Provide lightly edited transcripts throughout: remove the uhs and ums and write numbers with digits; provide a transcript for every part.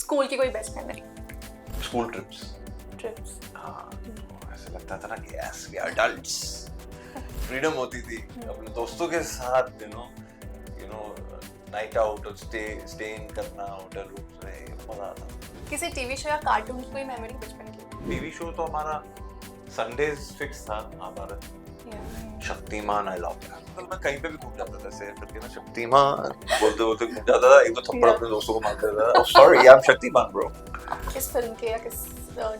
School की कोई best memory? School trips. Trips. हाँ, तो ऐसा लगता था ना कि yes we are adults, freedom होती थी अपने दोस्तों के साथ, यू नो नाइट आउट और स्टे इन करना होटल रूम्स में, मजा आता। किसी टीवी शो या कार्टून की कोई मेमोरी बचपन की? टीवी शो तो हमारा संडेज फिक्स था, Mahabharat, Shaktimaan. I love that. मतलब मैं कहीं पे भी घूम जाता था ऐसे करके ना, शक्तिमान बोलते बोलते घूम जाता था, एक दो थप्पड़ अपने दोस्तों को मार देता था, sorry I am Shaktimaan bro. आप किस फिल्म के या किस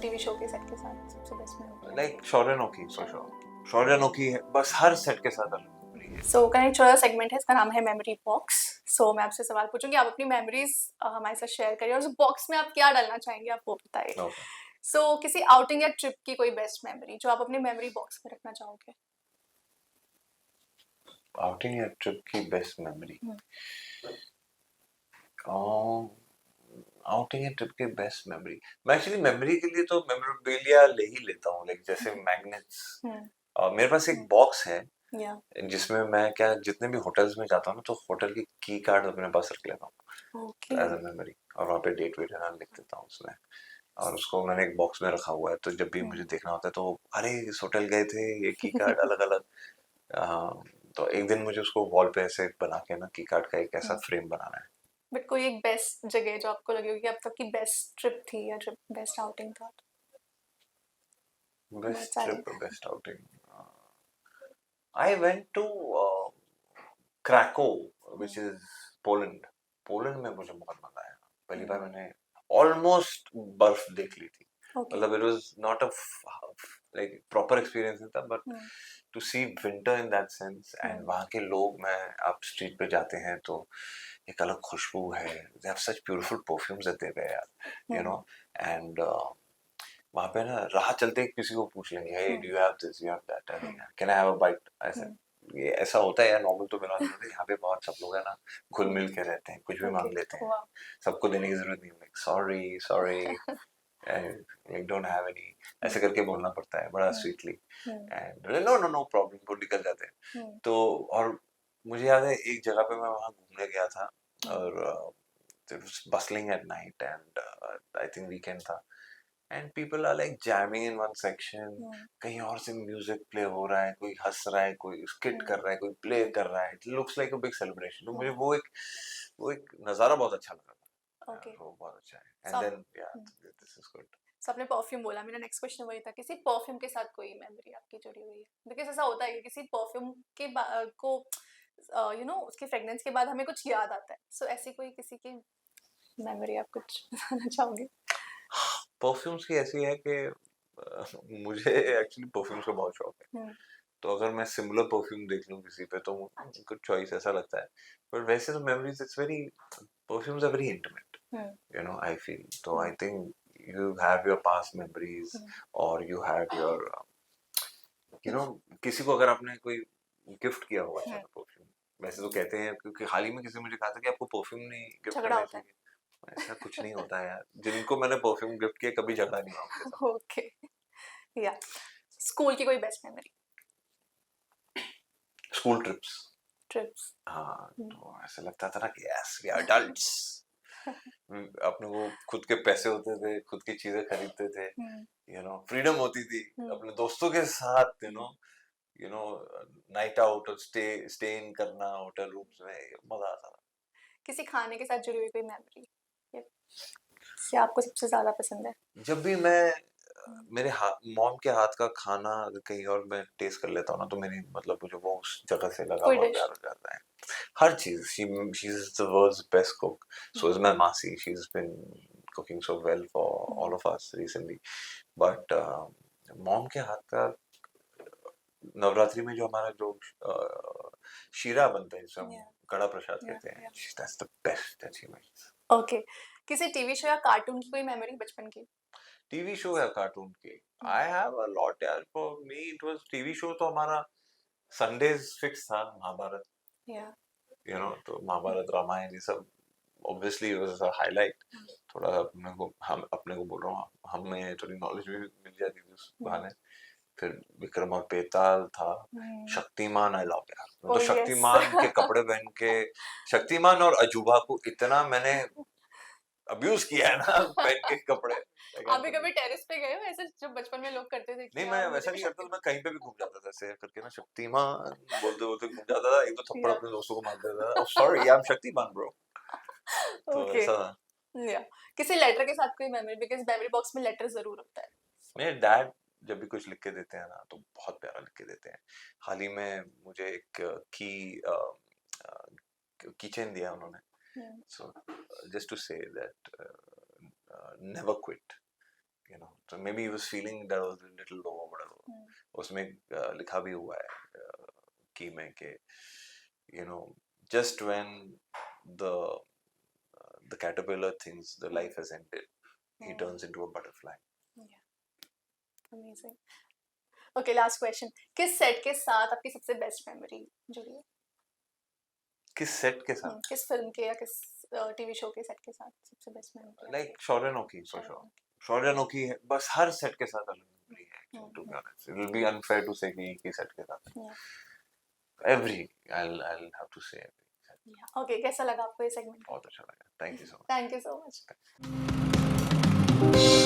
टीवी शो के सेट के साथ सबसे बेस्ट मेमोरी? लाइक शौर्यनोकी, फॉर श्योर शौर्यनोकी है, बस हर सेट के साथ अलग मेमोरी है। सो का एक छोटा सेगमेंट है, इसका नाम है मेमोरी बॉक्स। सो मैं आपसे सवाल पूछूंगी, आप अपनी मेमोरीज हमारे साथ शेयर करिए और उस बॉक्स में आप क्या डालना चाहेंगे आप वो बताइए। Okay. सो किसी आउटिंग या ट्रिप की कोई बेस्ट मेमोरी जो आप अपनी मेमोरी बॉक्स में रखना चाहोगे? आउटिंग या ट्रिप की बेस्ट मेमोरी, आउटिंग या ट्रिप की बेस्ट मेमोरी, मैं एक्चुअली मेमोरी के लिए तो मेमोरेबिलिया ले ही लेता हूँ, लाइक जैसे मैग्नेट्स। मेरे पास एक बॉक्स है या जिसमें मैं क्या जितने भी होटल्स में जाता हूँ ना, तो होटल की की कार्ड अपने पास रख लेता हूँ ओके। एज अ मेमोरी, और वहाँ पे डेट वेट लिख देता हूँ उसमें, और उसको मैंने एक बॉक्स में रखा हुआ है, तो जब भी मुझे देखना होता है तो अरे इस होटल गए थे, ये की कार्ड अलग अलग। तो एक दिन मुझे उसको वॉल पे ऐसे बना के ना की कार्ड का एक ऐसा फ्रेम बनाना है। बट कोई एक बेस्ट जगह जो आपको लगे कि अब तक की बेस्ट ट्रिप थी या ट्रिप बेस्ट आउटिंग था? बेस्ट सारे। Trip, best outing, I went to Krakow, which is Poland. Poland में मुझे बहुत मजा आया, पहली बार मैंने ऑलमोस्ट बर्फ देख ली थी, मतलब it was not a like proper experience था, but to see winter in that sense, and वहाँ के लोग, मैं आप स्ट्रीट पे जाते हैं तो एक अलग खुशबू है, they have such beautiful perfumes देते हैं यार, यू नो, एंड वहाँ पे ना राह चलते किसी को पूछ लेंगे, hey do you have this, you have that, can I have a bite, ऐसा ये ऐसा होता है यार, नॉर्मल तो मेरा यहाँ पे बहुत सब लोग है ना घुल मिल के रहते हैं, कुछ भी मांग लेते हैं, सबको देने की जरूरत नहीं, like sorry sorry like don't have any, ऐसे करके बोलना पड़ता है बड़ा sweetly, and no no no problem, वो निकल जाते हैं। तो और मुझे याद है एक जगह पे मैं वहाँ घूमने गया था, और bustling at night, and I think weekend था, and people are like jamming in one section, कहीं और से म्यूजिक प्ले हो रहा है, कोई हंस रहा है, कोई स्किट कर रहा है, कोई प्ले कर रहा है, it looks like a big celebration. तो मुझे वो एक नजारा बहुत अच्छा लगा था। ओके। वो बहुत अच्छा है, एंड देन या दिस इज गुड। सो आपने परफ्यूम बोला, मेरा नेक्स्ट क्वेश्चन वही था, किसी परफ्यूम के साथ कोई मेमोरी आपकी जुड़ी हुई है? बिकॉज ऐसा होता है कि किसी परफ्यूम के को यू नो उसके फ्रेग्रेंस के बाद हमें कुछ याद आता है, सो ऐसी कोई किसी की मेमोरी आप कुछ बताना चाहोगे? परफ्यूम्स की ऐसी है कि मुझे एक्चुअली परफ्यूम्स का बहुत शौक है, तो अगर मैं सिमिलर परफ्यूम देख लूं किसी पे तो गुड चॉइस ऐसा लगता है, बट वैसे तो memories it's very, perfumes are very intimate, you know, I feel, so I think you have your past memories, or you have your you know, किसी को अगर आपने कोई गिफ्ट किया हो अच्छा सा परफ्यूम, वैसे तो कहते हैं, क्योंकि हाल ही में किसी ने मुझे कहा था कि आपको परफ्यूम नहीं गिफ्ट झगड़ा करना होता है। चाहिए, ऐसा कुछ नहीं होता है यार, जिनको मैंने परफ्यूम गिफ्ट किया कभी झगड़ा नहीं हुआ उनके साथ। ओके। या स्कूल की कोई best memory? School trips. Trips. हाँ, तो ऐसा लगता था ना कि यस वी आर एडल्ट्स, अपने को खुद के पैसे होते थे, खुद की चीजें खरीदते थे, यू नो, फ्रीडम होती थी अपने दोस्तों के साथ, यू नो नाइट आउट और स्टे इन करना होटल रूम्स में, मजा आता था। किसी खाने के साथ जुड़ी हुई कोई मेमोरी क्या आपको सबसे ज्यादा पसंद है? जब भी मैं मेरे मॉम के हाथ का खाना अगर कहीं और मैं टेस्ट कर लेता हूँ ना, तो मेरी मतलब मुझे वो उस जगह से लगा कोई हुआ डिश? प्यार हो जाता है। हर चीज, she is the world's best cook, so is my masi, she has been cooking so well for all of us recently, but mom के हाथ का नवरात्रि में जो हमारा जो शीरा बनता है, जिसे हम कड़ा प्रसाद कहते हैं, that's the best that she makes. Okay. किसी टीवी शो या कार्टून की कोई मेमोरी बचपन की? टीवी शो या कार्टून की, आई हैव अ लॉट यार, for me it was TV show तो हमारा संडेज फिक्स था, महाभारत, यू नो, तो महाभारत रामायण ये सब ऑब्वियसली वाज अ हाईलाइट, थोड़ा अपने को बोल रहा हूँ, हमें थोड़ी नॉलेज भी मिल जाती थी उस बहाने। फिर विक्रम और बेताल था, शक्तिमान, आई लव यार, तो शक्तिमान के कपड़े पहन के, शक्तिमान और अजूबा को इतना मैंने अब्यूज किया है ना पहन के कपड़े I can't आप भी tell कभी you. टेरेस पे गए हो ऐसे जो बचपन में लोग करते थे कि नहीं हाँ मैं मुझे वैसा भी नहीं करता शक्ति तो मैं कहीं पे भी घूम जाता था ऐसे करके ना शक्तिमान बोलते बोलते घूम जाता था एक दो थप्पड़ या अपने दोस्तों को मार देता था sorry I am Shaktimaan bro तो ओके ऐसा था या किसी लेटर के साथ कोई मेमोरी बिकॉज मेमोरी बॉक्स में लेटर जरूर होता है मेरे डैड जब भी कुछ लिख के देते हैं ना तो बहुत प्यारा लिख के देते हैं हाल ही में मुझे एक की चेन दिया उन्होंने हम्म, so just to say that never quit you know so maybe he was feeling that I was a little low or whatever हम्म, उसमें लिखा भी हुआ है कि मैं के you know just when the the caterpillar thinks the hmm, life has ended he hmm, turns into a butterfly या amazing okay last question किस सेट के साथ आपकी सबसे बेस्ट मेमोरी जुड़ी है किस सेट के साथ किस फिल्म के या किस टीवी शो के सेट के साथ सबसे best memory like Shaurya Noki for sure शायद शौर्य नोकी है बस हर सेट के साथ अलग मेमोरी है hmm, to be honest it will be unfair to say कि एक ही सेट के साथ या every I'll have to say every या ओके कैसा लगा आपको ये सेगमेंट बहुत अच्छा लगा thank you so thank you so much much